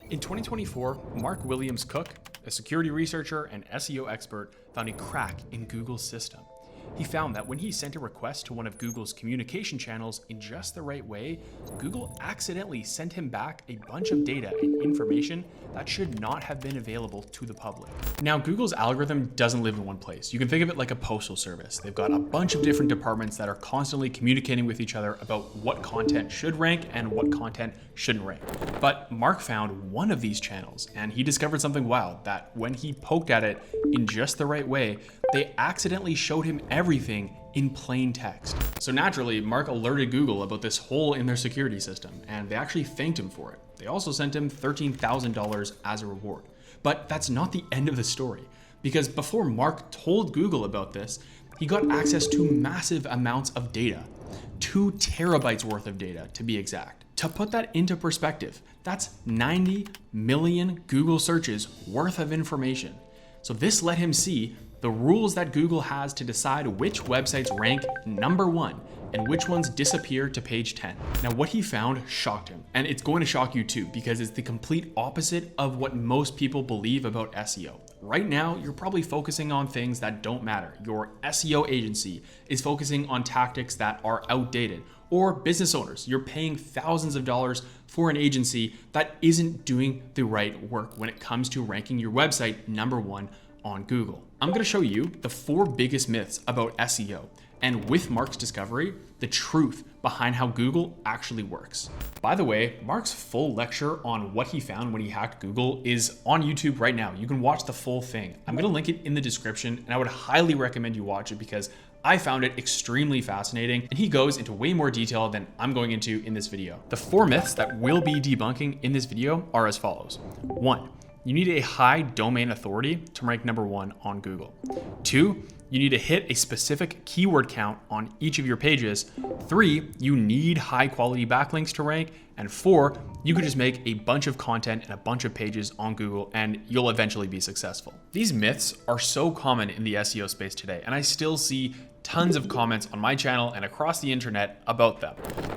In 2024, Mark Williams Cook, a security researcher and SEO expert, found a crack in Google's system. He found that when he sent a request to one of Google's communication channels in just the right way, Google accidentally sent him back a bunch of data and information that should not have been available to the public. Now, Google's algorithm doesn't live in one place. You can think of it like a postal service. They've got a bunch of different departments that are constantly communicating with each other about what content should rank and what content shouldn't rank. But Mark found one of these channels, and he discovered something wild, that when he poked at it in just the right way, they accidentally showed him everything in plain text. So naturally, Mark alerted Google about this hole in their security system, and they actually thanked him for it. They also sent him $13,000 as a reward. But that's not the end of the story, because before Mark told Google about this, he got access to massive amounts of data, 2 terabytes worth of data to be exact. To put that into perspective, that's 90 million Google searches worth of information. So this let him see the rules that Google has to decide which websites rank #1 and which ones disappear to page 10. Now, what he found shocked him, and it's going to shock you too, because it's the complete opposite of what most people believe about SEO. Right now, you're probably focusing on things that don't matter. Your SEO agency is focusing on tactics that are outdated, or business owners, you're paying thousands of dollars for an agency that isn't doing the right work when it comes to ranking your website #1 on Google. I'm going to show you the 4 biggest myths about SEO, and with Mark's discovery, the truth behind how Google actually works. By the way, Mark's full lecture on what he found when he hacked Google is on YouTube right now. You can watch the full thing. I'm going to link it in the description, and I would highly recommend you watch it because I found it extremely fascinating, and he goes into way more detail than I'm going into in this video. The 4 myths that we'll be debunking in this video are as follows. 1, you need a high domain authority to rank #1 on Google. 2, you need to hit a specific keyword count on each of your pages. 3, you need high quality backlinks to rank. And 4, you could just make a bunch of content and a bunch of pages on Google and you'll eventually be successful. These myths are so common in the SEO space today, and I still see tons of comments on my channel and across the internet about them.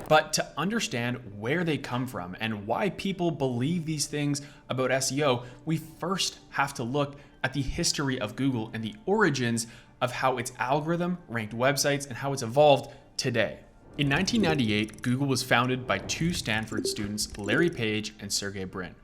But to understand where they come from and why people believe these things about SEO, we first have to look at the history of Google and the origins of how its algorithm ranked websites and how it's evolved today. In 1998, Google was founded by 2 Stanford students, Larry Page and Sergey Brin.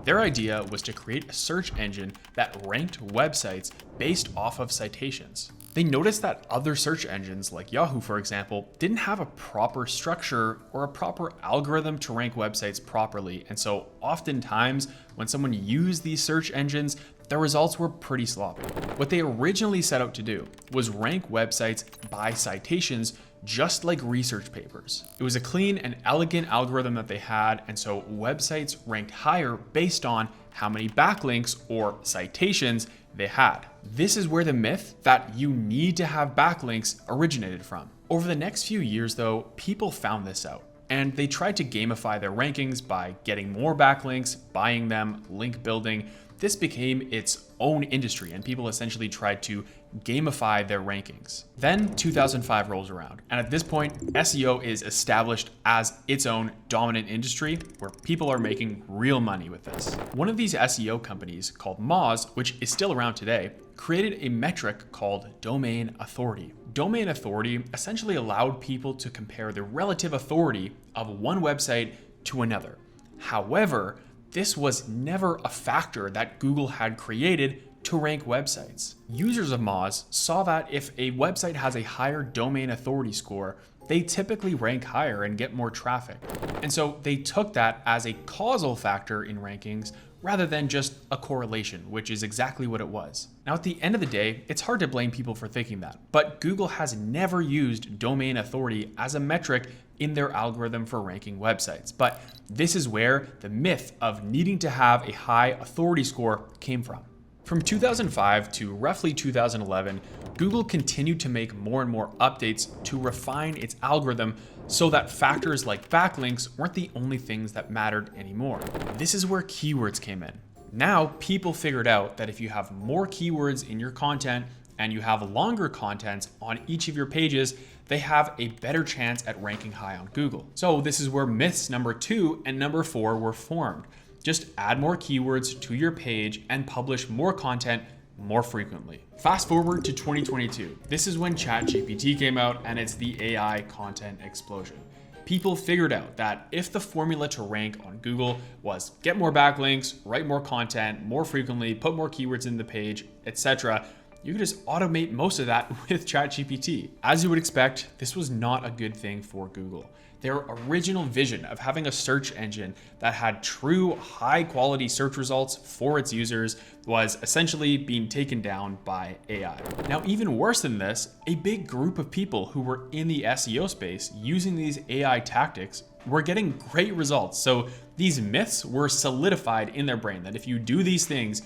Their idea was to create a search engine that ranked websites based off of citations. They noticed that other search engines, like Yahoo for example, didn't have a proper structure or a proper algorithm to rank websites properly, and so oftentimes when someone used these search engines, the results were pretty sloppy. What they originally set out to do was rank websites by citations, just like research papers. It was a clean and elegant algorithm that they had, and so websites ranked higher based on how many backlinks or citations they had. This is where the myth that you need to have backlinks originated from. Over the next few years though, people found this out, and they tried to gamify their rankings by getting more backlinks, buying them, link building. This became its own industry, and people essentially tried to gamify their rankings. Then 2005 rolls around, and at this point, SEO is established as its own dominant industry where people are making real money with this. One of these SEO companies called Moz, which is still around today, created a metric called domain authority. Domain authority essentially allowed people to compare the relative authority of one website to another. However, this was never a factor that Google had created to rank websites. Users of Moz saw that if a website has a higher domain authority score, they typically rank higher and get more traffic. And so they took that as a causal factor in rankings rather than just a correlation, which is exactly what it was. Now, at the end of the day, it's hard to blame people for thinking that, but Google has never used domain authority as a metric in their algorithm for ranking websites. But this is where the myth of needing to have a high authority score came from. From 2005 to roughly 2011, Google continued to make more and more updates to refine its algorithm so that factors like backlinks weren't the only things that mattered anymore. This is where keywords came in. Now, people figured out that if you have more keywords in your content and you have longer content on each of your pages, they have a better chance at ranking high on Google. So this is where myths number 2 and number 4 were formed. Just add more keywords to your page and publish more content more frequently. Fast forward to 2022. This is when ChatGPT came out and it's the AI content explosion. People figured out that if the formula to rank on Google was get more backlinks, write more content more frequently, put more keywords in the page, etc., you could just automate most of that with ChatGPT. As you would expect, this was not a good thing for Google. Their original vision of having a search engine that had true high quality search results for its users was essentially being taken down by AI. Now, even worse than this, a big group of people who were in the SEO space using these AI tactics were getting great results. So these myths were solidified in their brain that if you do these things,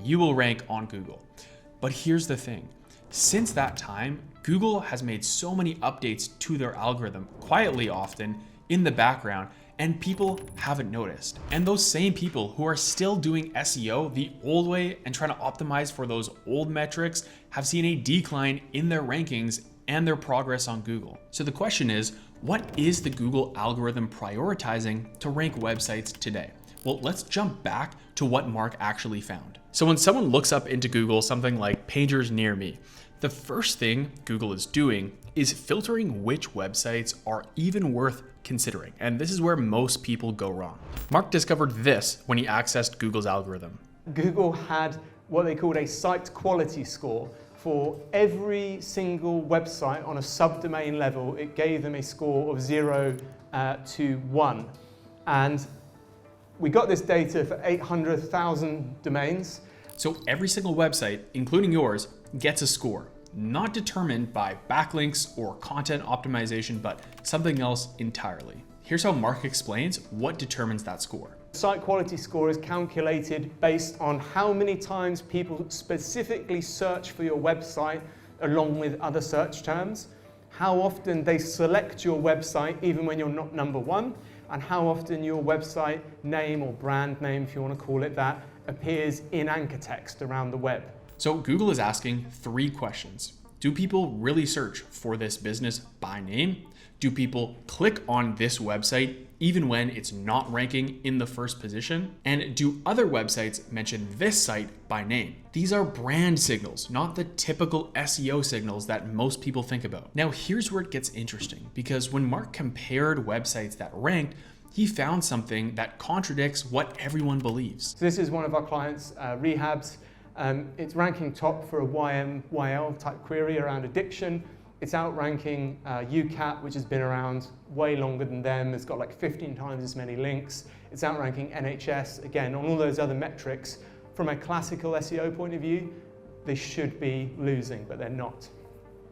you will rank on Google. But here's the thing. Since that time, Google has made so many updates to their algorithm quietly often in the background, and people haven't noticed. And those same people who are still doing SEO the old way and trying to optimize for those old metrics have seen a decline in their rankings and their progress on Google. So the question is, what is the Google algorithm prioritizing to rank websites today? Well, let's jump back to what Mark actually found. So when someone looks up into Google something like pagers near me, the first thing Google is doing is filtering which websites are even worth considering. And this is where most people go wrong. Mark discovered this when he accessed Google's algorithm. Google had what they called a site quality score. For every single website on a subdomain level, it gave them a score of 0 to 1. And we got this data for 800,000 domains. So every single website, including yours, gets a score, not determined by backlinks or content optimization, but something else entirely. Here's how Mark explains what determines that score. Site quality score is calculated based on how many times people specifically search for your website along with other search terms, how often they select your website even when you're not number one, and how often your website name or brand name, if you want to call it that, appears in anchor text around the web. So Google is asking 3 questions. Do people really search for this business by name? Do people click on this website even when it's not ranking in the first position? And do other websites mention this site by name? These are brand signals, not the typical SEO signals that most people think about. Now, here's where it gets interesting, because when Mark compared websites that ranked, he found something that contradicts what everyone believes. So this is one of our clients, Rehabs. It's ranking top for a YMYL type query around addiction. It's outranking UCAT, which has been around way longer than them. It's got like 15 times as many links. It's outranking NHS. Again, on all those other metrics, from a classical SEO point of view, they should be losing, but they're not.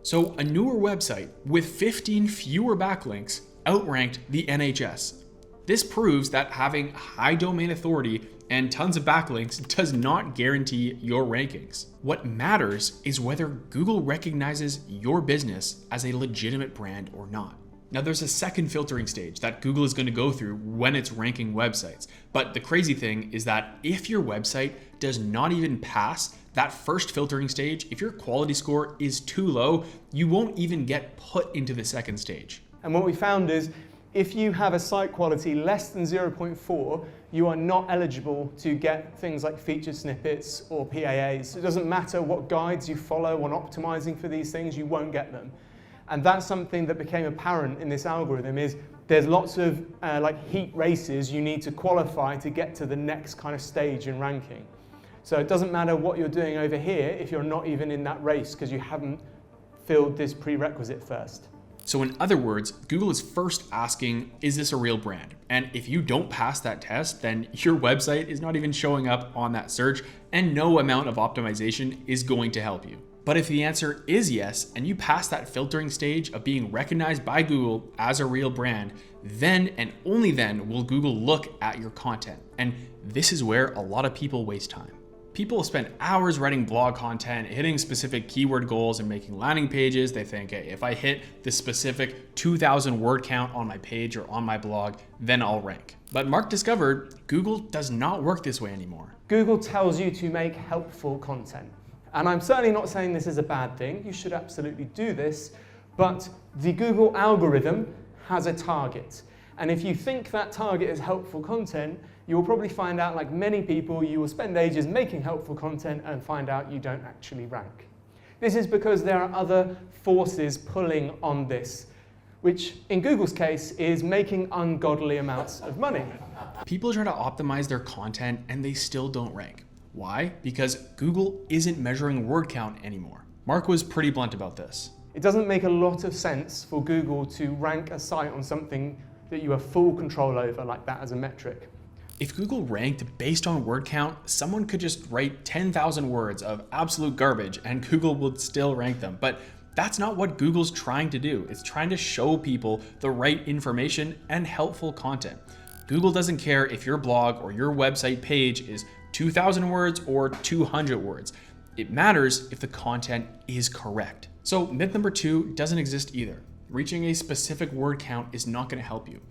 So a newer website with 15 fewer backlinks outranked the NHS. This proves that having high domain authority and tons of backlinks does not guarantee your rankings. What matters is whether Google recognizes your business as a legitimate brand or not. Now, there's a second filtering stage that Google is going to go through when it's ranking websites. But the crazy thing is that if your website does not even pass that first filtering stage, if your quality score is too low, you won't even get put into the second stage. And what we found is, if you have a site quality less than 0.4, you are not eligible to get things like featured snippets or PAAs. It doesn't matter what guides you follow on optimizing for these things, you won't get them. And that's something that became apparent in this algorithm is there's lots of like heat races you need to qualify to get to the next kind of stage in ranking. So it doesn't matter what you're doing over here if you're not even in that race because you haven't filled this prerequisite first. So in other words, Google is first asking, is this a real brand? And if you don't pass that test, then your website is not even showing up on that search, and no amount of optimization is going to help you. But if the answer is yes, and you pass that filtering stage of being recognized by Google as a real brand, then and only then will Google look at your content. And this is where a lot of people waste time. People spend hours writing blog content, hitting specific keyword goals and making landing pages. They think, hey, if I hit the specific 2,000 word count on my page or on my blog, then I'll rank. But Mark discovered Google does not work this way anymore. Google tells you to make helpful content. And I'm certainly not saying this is a bad thing. You should absolutely do this. But the Google algorithm has a target. And if you think that target is helpful content, you will probably find out, like many people, you will spend ages making helpful content and find out you don't actually rank. This is because there are other forces pulling on this, which in Google's case is making ungodly amounts of money. People try to optimize their content and they still don't rank. Why? Because Google isn't measuring word count anymore. Mark was pretty blunt about this. It doesn't make a lot of sense for Google to rank a site on something that you have full control over like that as a metric. If Google ranked based on word count, someone could just write 10,000 words of absolute garbage and Google would still rank them. But that's not what Google's trying to do. It's trying to show people the right information and helpful content. Google doesn't care if your blog or your website page is 2,000 words or 200 words. It matters if the content is correct. So myth number 2 doesn't exist either. Reaching a specific word count is not going to help you.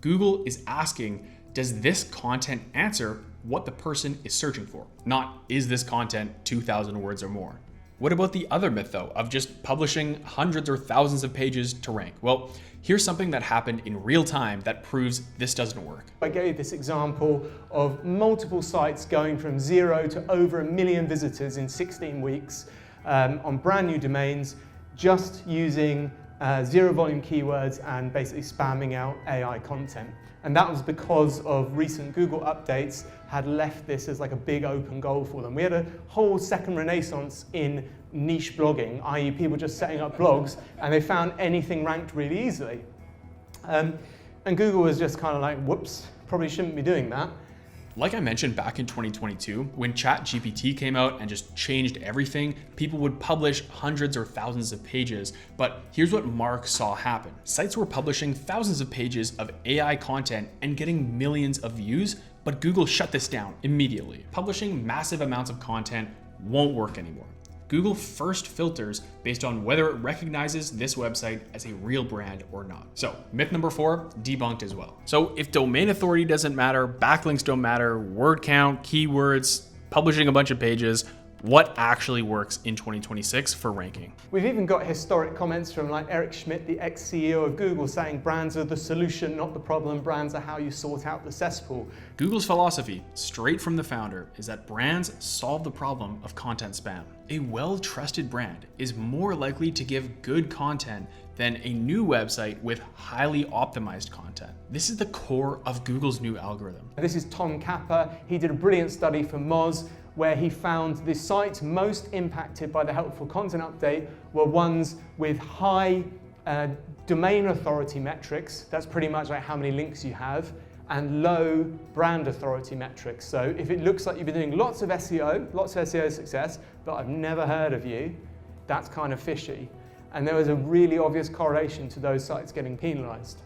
Google is asking, does this content answer what the person is searching for? Not, is this content 2,000 words or more? What about the other myth though, of just publishing hundreds or thousands of pages to rank? Well, here's something that happened in real time that proves this doesn't work. I gave this example of multiple sites going from 0 to over 1 million visitors in 16 weeks on brand new domains, just using zero volume keywords and basically spamming out AI content. And that was because of recent Google updates had left this as like a big open goal for them. We had a whole second renaissance in niche blogging, i.e. people just setting up blogs and they found anything ranked really easily. And Google was just kind of like, whoops, probably shouldn't be doing that. Like I mentioned back in 2022, when ChatGPT came out and just changed everything, people would publish hundreds or thousands of pages. But here's what Mark saw happen. Sites were publishing thousands of pages of AI content and getting millions of views, but Google shut this down immediately. Publishing massive amounts of content won't work anymore. Google first filters based on whether it recognizes this website as a real brand or not. So myth number 4, debunked as well. So if domain authority doesn't matter, backlinks don't matter, word count, keywords, publishing a bunch of pages, what actually works in 2026 for ranking? We've even got historic comments from like Eric Schmidt, the ex-CEO of Google, saying brands are the solution, not the problem. Brands are how you sort out the cesspool. Google's philosophy, straight from the founder, is that brands solve the problem of content spam. A well-trusted brand is more likely to give good content than a new website with highly optimized content. This is the core of Google's new algorithm. This is Tom Kappa. He did a brilliant study for Moz, where he found the sites most impacted by the helpful content update were ones with high domain authority metrics. That's pretty much like how many links you have, and low brand authority metrics. So if it looks like you've been doing lots of SEO success, but I've never heard of you, that's kind of fishy. And there was a really obvious correlation to those sites getting penalized.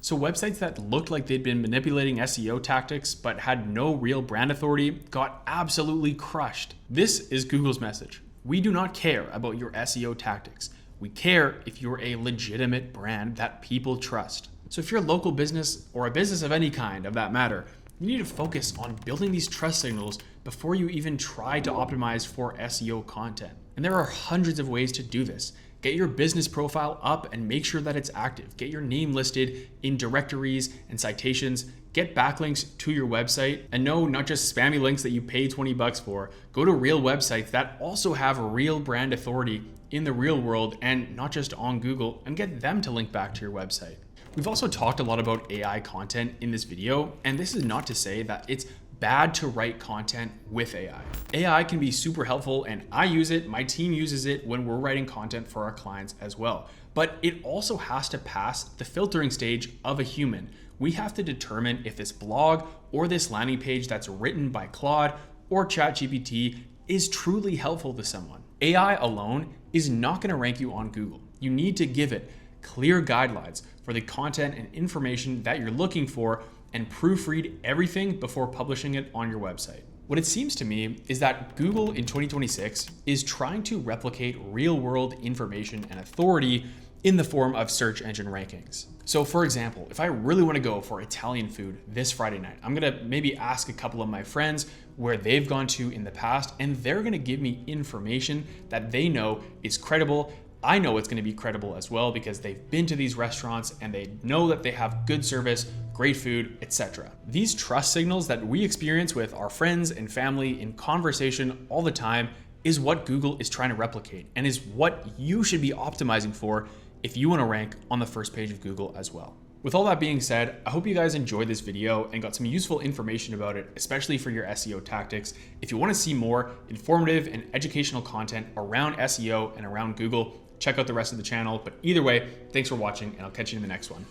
So websites that looked like they'd been manipulating SEO tactics but had no real brand authority got absolutely crushed. This is Google's message. We do not care about your SEO tactics. We care if you're a legitimate brand that people trust. So if you're a local business or a business of any kind of that matter, you need to focus on building these trust signals before you even try to optimize for SEO content. And there are hundreds of ways to do this. Get your business profile up and make sure that it's active. Get your name listed in directories and citations. Get backlinks to your website. And no, not just spammy links that you pay 20 bucks for. Go to real websites that also have real brand authority in the real world and not just on Google, and get them to link back to your website. We've also talked a lot about AI content in this video, and this is not to say that it's bad to write content with AI. AI can be super helpful, and I use it, my team uses it when we're writing content for our clients as well. But it also has to pass the filtering stage of a human. We have to determine if this blog or this landing page that's written by Claude or ChatGPT is truly helpful to someone. AI alone is not going to rank you on Google. You need to give it clear guidelines for the content and information that you're looking for and proofread everything before publishing it on your website. What it seems to me is that Google in 2026 is trying to replicate real-world information and authority in the form of search engine rankings. So for example, if I really want to go for Italian food this Friday night, I'm gonna maybe ask a couple of my friends where they've gone to in the past, and they're gonna give me information that they know is credible I know it's going to be credible as well because they've been to these restaurants and they know that they have good service, great food, etc. These trust signals that we experience with our friends and family in conversation all the time is what Google is trying to replicate and is what you should be optimizing for if you want to rank on the first page of Google as well. With all that being said, I hope you guys enjoyed this video and got some useful information about it, especially for your SEO tactics. If you want to see more informative and educational content around SEO and around Google, check out the rest of the channel. But either way, thanks for watching and I'll catch you in the next one.